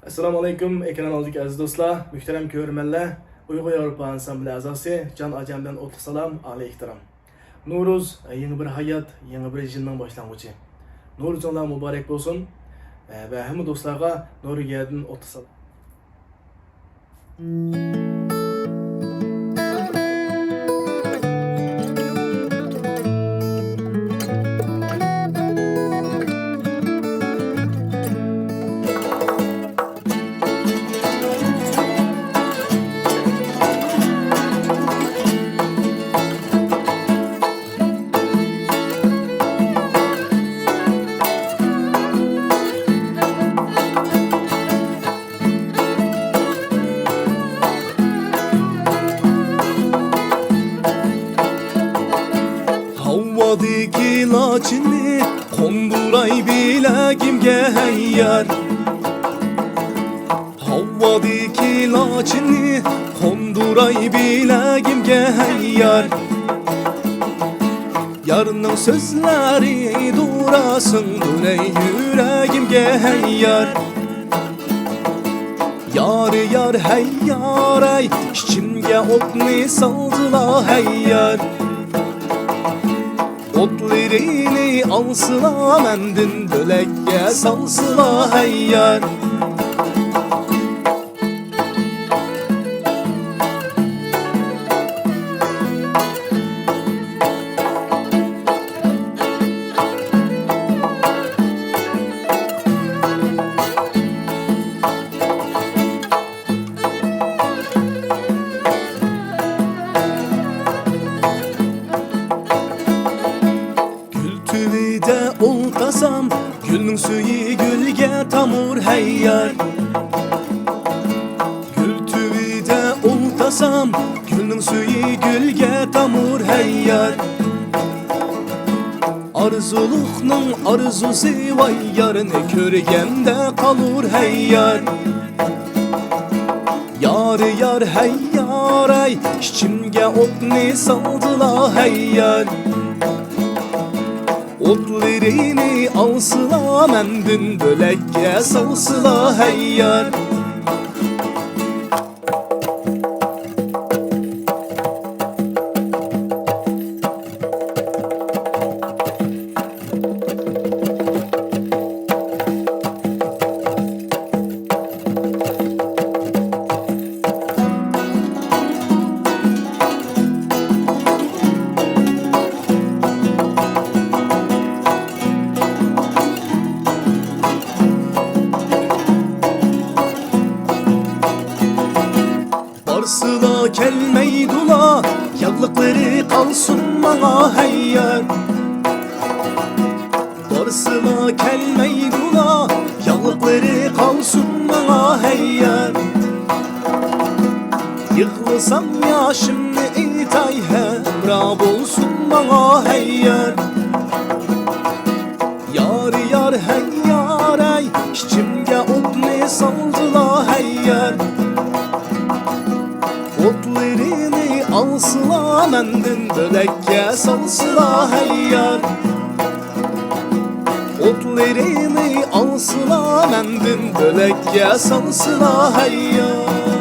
Assalamu alaikum, ekran aldık aziz dostlar, muhterem görmenler, Uyghur Avrupa Ansambli azası Jan-Acem'den otlu salam, ali ihtiram. Newruz, yeni bir hayat, yeni bir jinnin başlangıcı. Newruz ona mübarek olsun ve hem dostlarga Nuriye'den otlu salam. Havadaki laçini konduray bilagimge heyyar. Havadaki laçini konduray bilagimge heyyar. Yarının sözleri durasındır ey yüreğimge heyyar. Yar yar heyyar ey, içimge otni saldıla heyyar. Otlarını alsıla mendin bölekke salsıla heyyar. Oltasam gülün suyu gülge tamur heyyar. Gül tüvide oltasam gülün suyu gülge tamur heyyar. Arzuluqnın arzusu vay yarını körgende kalur heyyar. Yar yar heyyar ey, içimge otni saldıla heyyar. Otlarını alsıla mendin bölekke salsıla heyyar. Sıla kelmeydula, yağlıkları kalsın bana heyyar. Sıla kelmeydula, yağlıkları kalsın bana heyyar. Yıkılsam yaşımı itay hemrab olsun bana heyyar. Yar yar heyyar ey, içimge otni saldıla heyyar. Otlarını alsıla mendin bölekke salsıla heyyar. Otlarını alsıla mendin bölekke salsıla heyyar.